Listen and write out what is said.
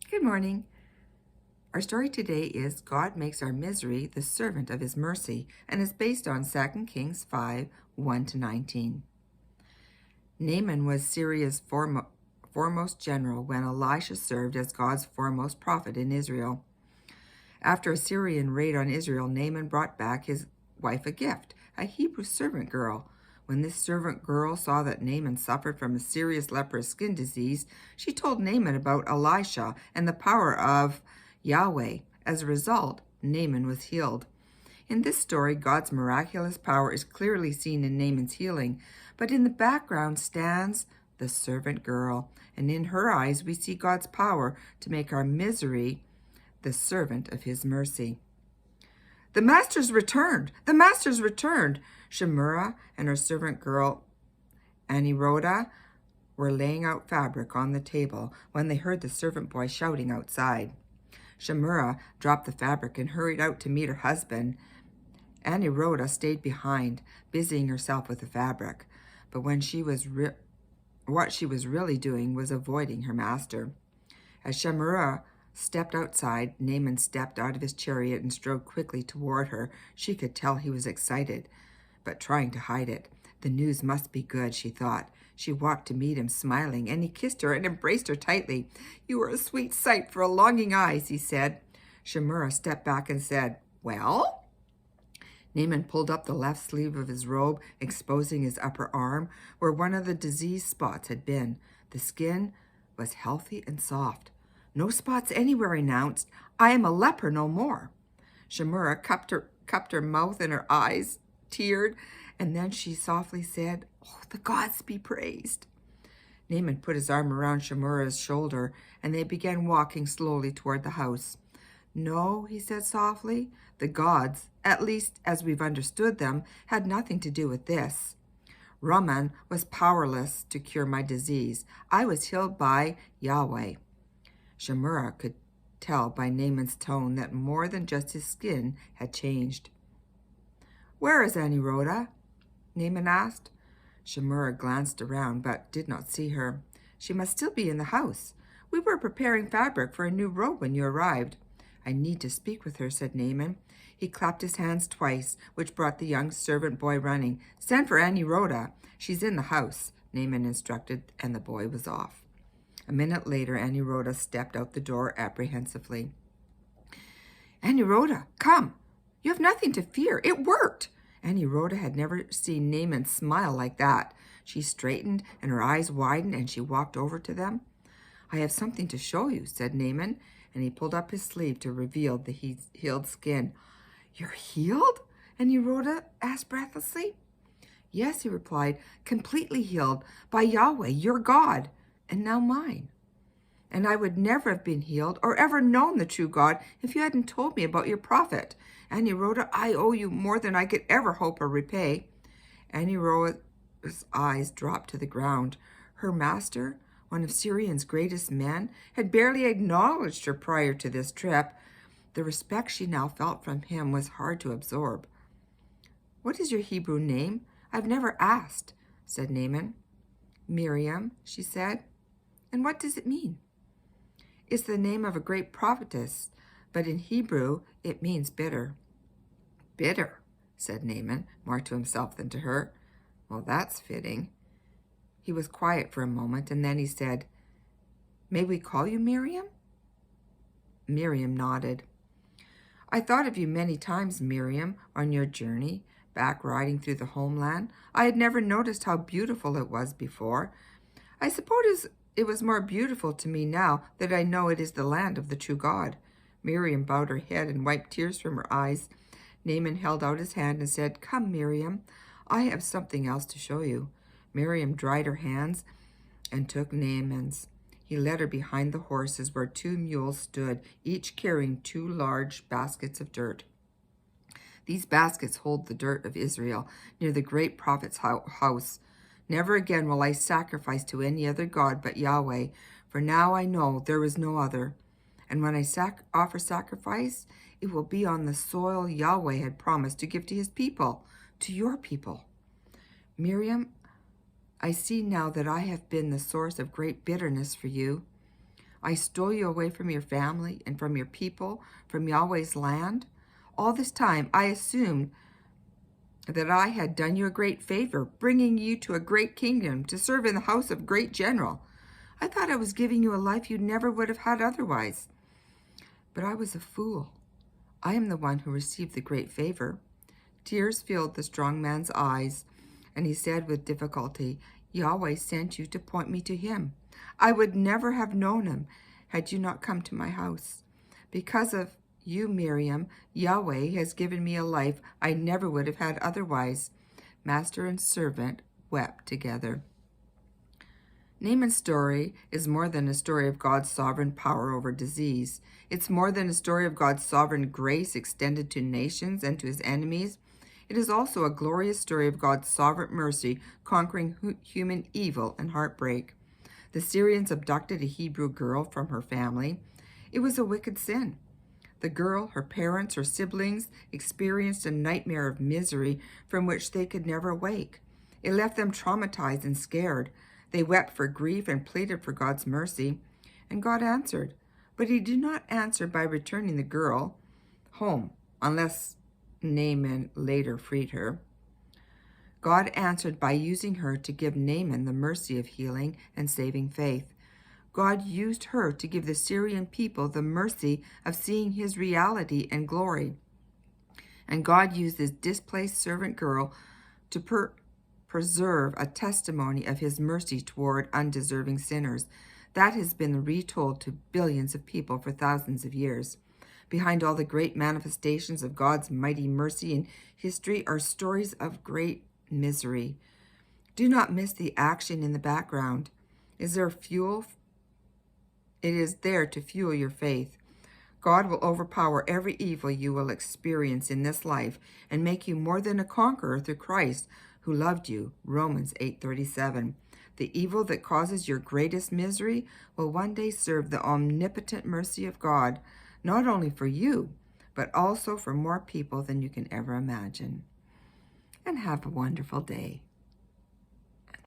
Good morning. Our story today is God makes our misery the servant of his mercy and is based on 2 Kings 5, 1-19. Naaman was Syria's foremost general when Elisha served as God's foremost prophet in Israel. After a Syrian raid on Israel, Naaman brought back his wife a gift, a Hebrew servant girl. When this servant girl saw that Naaman suffered from a serious leprous skin disease, she told Naaman about Elisha and the power of Yahweh. As a result, Naaman was healed. In this story, God's miraculous power is clearly seen in Naaman's healing, but in the background stands the servant girl, and in her eyes we see God's power to make our misery the servant of his mercy. The master's returned! The master's returned! Shemurah and her servant girl, Aniroda, were laying out fabric on the table when they heard the servant boy shouting outside. Shemurah dropped the fabric and hurried out to meet her husband. Aniroda stayed behind, busying herself with the fabric. But what she was really doing was avoiding her master. As Shemurah stepped outside, Naaman stepped out of his chariot and strode quickly toward her. She could tell he was excited, but trying to hide it. The news must be good, she thought. She walked to meet him, smiling, and he kissed her and embraced her tightly. "You are a sweet sight for a longing eyes," he said. Shemurah stepped back and said, "Well?" Naaman pulled up the left sleeve of his robe, exposing his upper arm, where one of the disease spots had been. The skin was healthy and soft. "No spots anywhere," he announced. "I am a leper no more." Shemurah cupped her mouth and her eyes teared, and then she softly said, "Oh, the gods be praised." Naaman put his arm around Shemurah's shoulder, and they began walking slowly toward the house. "No," he said softly, "the gods, at least as we've understood them, had nothing to do with this. Raman was powerless to cure my disease. I was healed by Yahweh." Shemurah could tell by Naaman's tone that more than just his skin had changed. "Where is Aniroda?" Naaman asked. Shemurah glanced around but did not see her. "She must still be in the house. We were preparing fabric for a new robe when you arrived." "I need to speak with her," said Naaman. He clapped his hands twice, which brought the young servant boy running. "Send for Aniroda. She's in the house," Naaman instructed, and the boy was off. A minute later, Aniroda stepped out the door apprehensively. "Aniroda, come! You have nothing to fear. It worked!" Aniroda had never seen Naaman smile like that. She straightened and her eyes widened, and she walked over to them. "I have something to show you," said Naaman, and he pulled up his sleeve to reveal the healed skin. "You're healed?" Aniroda asked breathlessly. "Yes," he replied, "completely healed by Yahweh, your God, and now mine. And I would never have been healed or ever known the true God if you hadn't told me about your prophet. Aniroda, I owe you more than I could ever hope or repay." Aniroda's eyes dropped to the ground. Her master, one of Syrian's greatest men, had barely acknowledged her prior to this trip. The respect she now felt from him was hard to absorb. "What is your Hebrew name? I've never asked," said Naaman. "Miriam," she said. "And what does it mean?" "It's the name of a great prophetess, but in Hebrew it means bitter." "Bitter," said Naaman, more to himself than to her. "Well, that's fitting." He was quiet for a moment, and then he said, "May we call you Miriam?" Miriam nodded. "I thought of you many times, Miriam, on your journey back riding through the homeland. I had never noticed how beautiful it was before. I suppose it was more beautiful to me now that I know it is the land of the true God." Miriam bowed her head and wiped tears from her eyes. Naaman held out his hand and said, "Come, Miriam, I have something else to show you." Miriam dried her hands and took Naaman's. He led her behind the horses where 2 mules stood, each carrying 2 large baskets of dirt. "These baskets hold the dirt of Israel near the great prophet's house. Never again will I sacrifice to any other god but Yahweh, for now I know there is no other. And when I offer sacrifice, it will be on the soil Yahweh had promised to give to his people, to your people. Miriam, I see now that I have been the source of great bitterness for you. I stole you away from your family and from your people, from Yahweh's land. All this time I assumed that I had done you a great favor, bringing you to a great kingdom to serve in the house of a great general. I thought I was giving you a life you never would have had otherwise. But I was a fool. I am the one who received the great favor. Tears filled the strong man's eyes, and he said with difficulty, Yahweh sent you to point me to him. I would never have known him had you not come to my house. Because of you, Miriam, Yahweh has given me a life I never would have had otherwise. Master and servant wept together. Naaman's story is more than a story of God's sovereign power over disease. It's more than a story of God's sovereign grace extended to nations and to his enemies. It is also a glorious story of God's sovereign mercy conquering human evil and heartbreak. The Syrians abducted a Hebrew girl from her family. It was a wicked sin. The girl, her parents, her siblings experienced a nightmare of misery from which they could never wake. It left them traumatized and scared. They wept for grief and pleaded for God's mercy, and God answered. But he did not answer by returning the girl home, unless Naaman later freed her. God answered by using her to give Naaman the mercy of healing and saving faith. God used her to give the Syrian people the mercy of seeing his reality and glory. And God used this displaced servant girl to preserve a testimony of his mercy toward undeserving sinners. That has been retold to billions of people for thousands of years. Behind all the great manifestations of God's mighty mercy in history are stories of great misery. Do not miss the action in the background. Is there fuel? It is there to fuel your faith. God will overpower every evil you will experience in this life and make you more than a conqueror through Christ who loved you. Romans 8:37. The evil that causes your greatest misery will one day serve the omnipotent mercy of God, not only for you, but also for more people than you can ever imagine. And have a wonderful day.